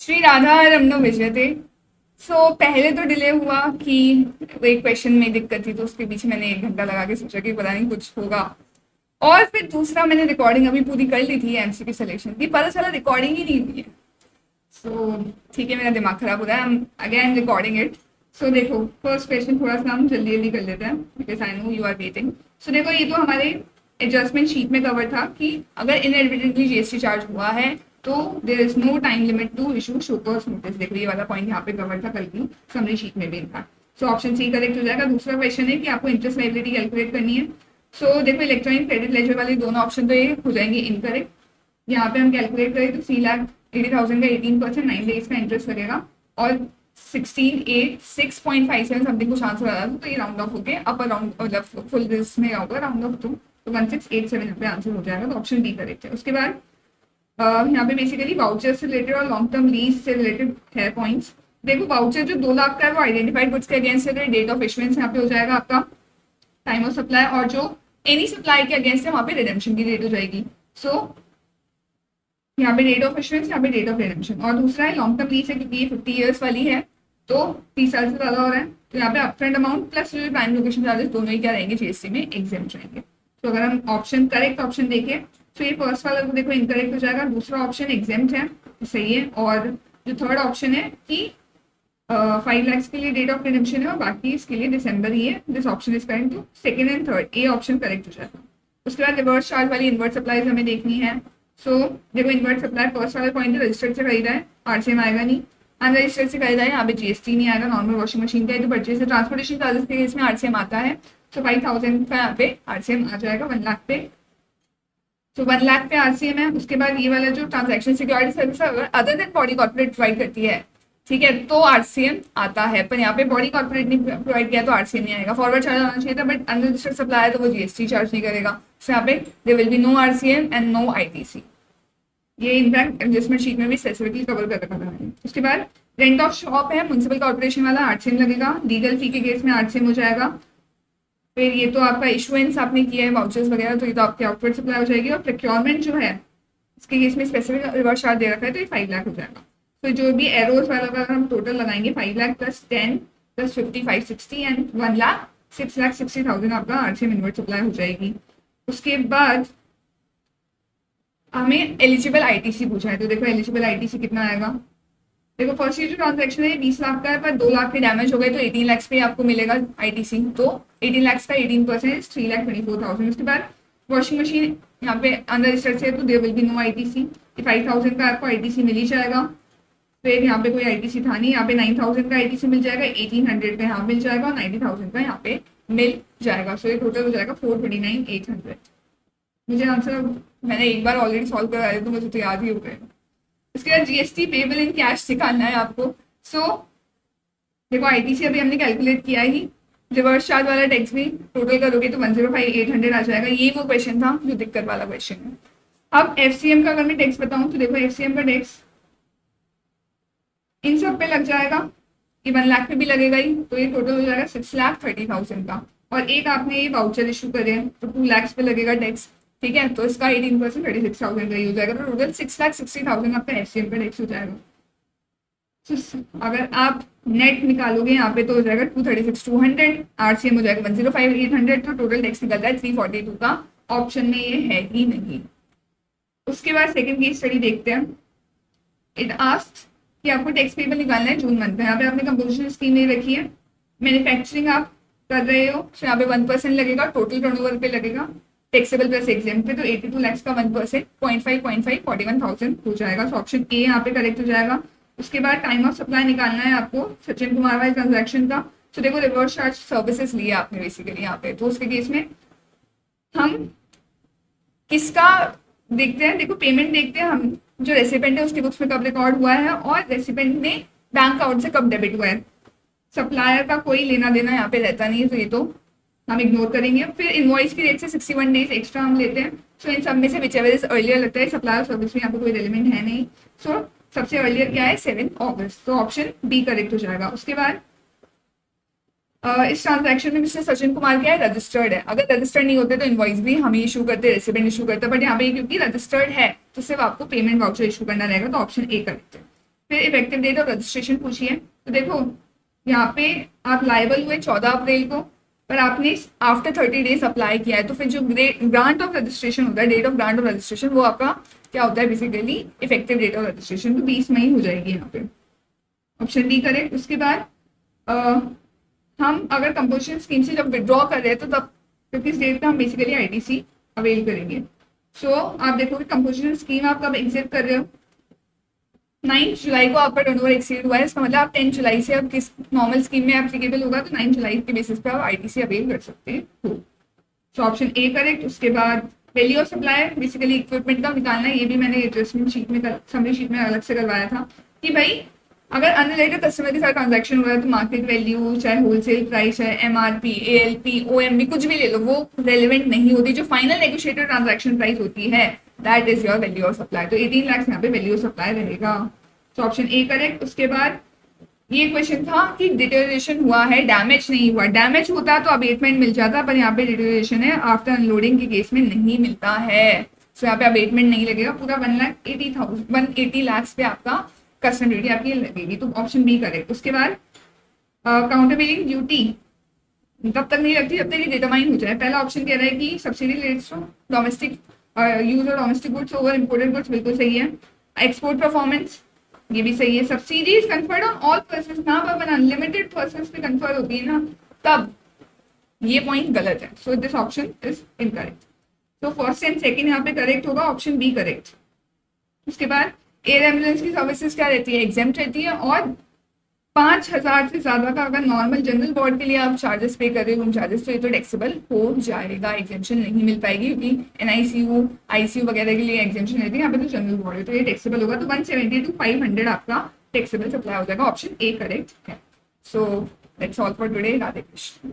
श्री राधा रमनो विजयते। पहले तो डिले हुआ कि एक क्वेश्चन में दिक्कत थी, तो उसके पीछे मैंने 1 घंटा लगा के सोचा कि पता नहीं कुछ होगा। और फिर दूसरा, मैंने रिकॉर्डिंग अभी पूरी कर ली थी एमसीक्यू सिलेक्शन की, पता चला रिकॉर्डिंग ही नहीं हुई है। ठीक है, मेरा दिमाग खराब हो रहा है। Again recording it. देखो, फर्स्ट क्वेश्चन थोड़ा सा हम जल्दी जल्दी कर लेते हैं, because I know you are waiting. देखो, ये तो हमारे एडजस्टमेंट शीट में कवर था कि अगर इनएडवर्टेंटली जीएसटी चार्ज हुआ है तो there is no time limit to issue show cause notice. देखो, ये वाला पॉइंट यहाँ पे कवर था कल की समरी शीट में भी था। ऑप्शन सी करेक्ट हो जाएगा। दूसरा क्वेश्चन है कि आपको इंटरेस्ट लायबिलिटी कैलकुलेट करनी है। देखो, इलेक्ट्रॉनिक क्रेडिट लेजर वाले दोनों ऑप्शन तो ये हो जाएंगे इनकरेक्ट। यहाँ पे हम कैलकुलेट करें तो 3,80,000 का 18% 9 डेज का इंटरेस्ट लगेगा और 16,806.57 समथिंग कुछ आंसर आ रहा था, तो ये राउंड ऑफ होके अपर राउंड मतलब फुल दिस में होगा राउंड ऑफ तो 1687 यहाँ पे आंसर हो जाएगा। तो ऑप्शन डी करेक्ट है। उसके बाद यहाँ पे बेसिकली वाउचर से रिलेटेड और लॉन्ग टर्म लीज से रिलेटेड है पॉइंट्स। देखो, वाउचर जो 2 लाख का है वो आइडेंटिफाइड गुड्स के अगेंस्ट है, डेट ऑफ इशुएंस यहाँ पे हो जाएगा आपका टाइम ऑफ सप्लाई, और जो एनी सप्लाई के अगेंस्ट है वहाँ पे रिडेम्पशन की डेट हो जाएगी। यहाँ पे डेट ऑफ इशुएंस, यहाँ पे डेट ऑफ रिडेम्पशन। और दूसरा है लॉन्ग टर्म लीज है, क्योंकि ये 50 ईयर्स वाली है तो 30 साल से ज्यादा हो रहा है, तो यहाँ पे अपफ्रंट अमाउंट प्लस जो प्राइम लोकेशन चार्जेस दोनों ही क्या रहेंगे जीएसटी में एग्जेम्प्ट रहेंगे। तो अगर हम ऑप्शन करेक्ट ऑप्शन देखें तो ये फर्स्ट वाला तो देखो इनकरेक्ट हो जाएगा, दूसरा ऑप्शन एग्जेम्प्ट है तो सही है, और जो थर्ड ऑप्शन है कि 5 लाख के लिए डेट ऑफ रिडेम्पशन है और बाकी इसके लिए दिसंबर ही है, दिस ऑप्शन इज करेक्ट। तो second and third A option correct हो जाएगा। उसके बाद रिवर्स चार्ज वाली इन्वर्ट सप्लाईज हमें देखनी है। देखो, इन्वर्ट सप्लाई फर्स्ट वाला पॉइंट रजिस्टर्ड से खरीदा है, आरसीएम आएगा नहीं। अनरजिस्टर्ड से खरीदा है, यहाँ पे जीएसटी नहीं आएगा। नॉर्मल वॉशिंग मशीन का है तो परचेज से ट्रांसपोर्टेशन चार्जेस के इसमें आरसीएम आता है, तो 5,000 का यहाँ पे आरसीएम आ जाएगा 1 लाख पे। 1 लाख पे आरसीएम है। उसके बाद ये वाला जो transaction security service other than body corporate provide करती है, ठीक है, तो आरसीएम आता है। पर यहाँ पे बॉडी कॉर्पोरेट ने प्रोवाइड किया तो आरसीएम नहीं आएगा। फॉरवर्ड चार्ज आना चाहिए था, बट अनरजिस्टर्ड सप्लाई है तो वो जीएसटी चार्ज नहीं करेगा। यहाँ पे there will be no RCM and no ITC. ये इनफैक्ट एडजस्टमेंट शीट में भी स्पेसिफिकली कवर कर रखा है। उसके बाद रेंट ऑफ शॉप है, म्युनिसिपल कॉर्पोरेशन वाला आरसीएम लगेगा। लीगल फी के केस में आरसीएम हो जाएगा। फिर ये तो आपका इशुएंस आपने किया है वाउचर्स वगैरह, तो ये तो आपकी आउटवर्ड सप्लाई हो जाएगी। और प्रोक्योरमेंट जो है इसके केस में स्पेसिफिक रिवर्स चार्ज दे रखा है, तो ये 5 लाख हो जाएगा। तो जो भी एरोज वाला का हम टोटल लगाएंगे 5 lakh plus 10 plus 50 560 and 1 lakh 6,60,000 आपका आरसीएम इन्वर्ट सप्लाई हो जाएगी। उसके बाद हमें एलिजिबल आईटीसी पूछा है, तो देखो एलिजिबल आईटीसी कितना आएगा। देखो, फर्स्ट ये जो ट्रांजैक्शन है 20 लाख का है, पर 2 लाख के डैमेज हो गए तो 18 लाख पे आपको मिलेगा आईटीसी। तो 18 लाख का 18% 3,24,000। उसके बाद वॉशिंग मशीन यहाँ पे अंदर रजिस्टर्ड से है तो there will be no ITC. 5,000 का आपको आईटीसी मिल ही जाएगा। फिर यहाँ पे कोई आईटीसी था नहीं, यहाँ पे 9,000 का आईटीसी मिल जाएगा, 1,800 का यहाँ मिल जाएगा और 90,000 का यहाँ पे मिल जाएगा। ये टोटल हो जाएगा 429,800। मुझे आंसर मैंने एक बार ऑलरेडी सॉल्व करवाया है तो मुझे तो याद ही हो गए। इसके बाद जीएसटी पेबल इन कैश दिखाना है आपको। देखो, आईटीसी अभी हमने कैलकुलेट किया ही। रिवर्स चार्ज वाला टैक्स भी टोटल करोगे तो 105,800 आ जाएगा। ये वो क्वेश्चन था जो दिक्कत वाला क्वेश्चन है। अब एफसीएम का अगर मैं टैक्स बताऊं तो देखो, एफसीएम का टैक्स इन सब पे लग जाएगा, ये 1 लाख पे भी लगेगा ही, तो ये टोटल हो जाएगा 6,30,000 का। और एक आपने ये वाउचर इशू करे तो 2 लाख पे लगेगा टैक्स, ठीक है, तो इसका 18% 36,000 का ही हो जाएगा। तो टोटल 6,60,000 आपका एफसीएम पे टैक्स हो जाएगा। अगर आप नेट निकालोगे यहाँ पे तो हो जाएगा 236,200, आरसीएम हो जाएगा 105,800, तो टोटल टैक्स निकलता है 342 का। ऑप्शन में ये है ही नहीं। उसके बाद सेकंड केस स्टडी देखते हैं। इट आस्क्स कि आपको टैक्स पेबल निकालना है जून मंथ में। यहाँ पे आपने कंपोजिशन स्कीम नहीं रखी है, मैन्युफैक्चरिंग आप कर रहे हो तो यहाँ पे 1% लगेगा, टोटल टर्नओवर पे लगेगा, टैक्सेबल प्लस एग्जाम्प्ट पे, तो 82 लाख का 1% 0.5 41,000 हो जाएगा। तो ऑप्शन ए यहाँ पे करेक्ट हो जाएगा। उसके बाद टाइम ऑफ सप्लाई निकालना है आपको सचिन कुमार वाले ट्रांजैक्शन का। तो देखो, रिवर्स चार्ज सर्विसेज लिया आपने बेसिकली यहाँ पे, तो उसके केस में हम किसका देखते हैं। देखो, पेमेंट देखते हैं हम, जो रेसिपेंट है उसके बुक्स में कब रिकॉर्ड हुआ है और रेसिपेंट ने बैंक अकाउंट से कब डेबिट हुआ है। सप्लायर का कोई लेना देना यहाँ पे रहता नहीं है, तो ये तो हम इग्नोर करेंगे। फिर इनवॉइस की डेट से 61 डेज एक्स्ट्रा हम लेते हैं। इन सब में से विचएवर इज अर्लियर लगता है। सप्लायर सर्विस में यहाँ पे कोई रेलिवेंट है नहीं। सबसे अर्लियर क्या है 7 अगस्त, तो ऑप्शन बी करेक्ट हो जाएगा। उसके बाद इस ट्रांजैक्शन में मिस्टर सचिन कुमार क्या है, रजिस्टर्ड है। अगर रजिस्टर्ड नहीं होते तो इनवॉइस भी हम ही इशू करते, रेसिडेंट इशू करते, बट यहाँ पे क्योंकि रजिस्टर्ड है तो सिर्फ आपको पेमेंट वाउचर इशू करना रहेगा, तो ऑप्शन ए करेक्ट है। फिर इफेक्टिव डेट ऑफ रजिस्ट्रेशन पूछिए, तो देखो यहाँ पे आप लाइबल हुए 14 अप्रैल को, पर आपने आफ्टर 30 डेज अप्लाई किया है, तो फिर जो ग्रांट ऑफ रजिस्ट्रेशन होता है, date of grant of registration, वो आपका क्या होता है basically effective date of registration, तो 20 मई हो जाएगी यहाँ पे। Option D correct. उसके बाद हम अगर कंपोजिशन स्कीम से जब विड्रॉ कर रहे हैं तो तब 25 डेट का हम बेसिकली आईटीसी अवेल करेंगे। सो आप देखोगे कंपोजिशन स्कीम आप कब एग्जिट कर रहे हो, 9 जुलाई को आपका टर्नओवर एक्सीड हुआ है, इसका मतलब आप 10 जुलाई से अब किस नॉर्मल स्कीम में एप्लीकेबल होगा, तो 9 जुलाई के बेसिस पे आप आईटीसी अवेल कर सकते हो। So option A correct. उसके बाद value of supply basically equipment का निकालना है, ये भी मैंने एडजस्टमेंट शीट में समरी शीट में अलग से करवाया था कि भाई अगर अनरिलेटेड कस्टमर के साथ ट्रांजैक्शन हो रहा है तो मार्केट वैल्यू चाहे होलसेल प्राइस है, एमआरपी, एएलपी, ओएमबी कुछ भी ले लो, वो रेलिवेंट नहीं होती। जो फाइनल नेगोशिएटेड ट्रांजैक्शन प्राइस होती है that is your value of supply. तो 18 लाख यहाँ पे वैल्यू ऑफ सप्लाई रहेगा। तो ऑप्शन ए करेक्ट। उसके बाद ये क्वेश्चन था कि डिटेरियोरेशन हुआ है, डैमेज नहीं हुआ। डैमेज होता तो अबेटमेंट मिल जाता, पर यहाँ पे डिटेरियोरेशन है आफ्टर अनलोडिंग के केस में नहीं मिलता है। सो यहाँ पे अबेटमेंट नहीं लगेगा, पूरा 1,80,000 लाख पे आपका कस्टम ड्यूटी आपकी लगेगी। तो ऑप्शन बी करेक्ट। उसके बाद काउंटर बिलिंग ड्यूटी तब तक नहीं लगती जब तक ये डिटरमाइन हो जाए। पहला ऑप्शन कह रहा है कि subsidy relates to domestic use और domestic goods over imported goods, बिल्कुल सही है। एक्सपोर्ट परफॉर्मेंस ये भी सही है। Subsidies conferred on all persons ना, पर अनलिमिटेड पर्सन्स पे कन्फर होती है ना, तब ये पॉइंट गलत है। So this option is incorrect. तो फर्स्ट एंड सेकंड यहाँ पे करेक्ट होगा, ऑप्शन बी करेक्ट। उसके बाद एयर एम्बुलेंस की सर्विसेज क्या रहती है, एग्जेम्प्ट रहती है, और 5,000 से ज्यादा का अगर नॉर्मल जनरल वार्ड के लिए आप चार्जेस पे कर रहे हो, रूम चार्जेस, तो ये तो टैक्सेबल हो जाएगा, एग्जेम्पशन नहीं मिल पाएगी क्योंकि एनआईसीयू आईसीयू वगैरह के लिए एग्जेम्पशन रहती है, यहाँ पे तो जनरल वार्ड है तो ये टैक्सेबल होगा। तो 170 to 500 आपका टैक्सेबल सप्लाई हो जाएगा। ऑप्शन ए करेक्ट है। So that's all for today. Radhe Krishna.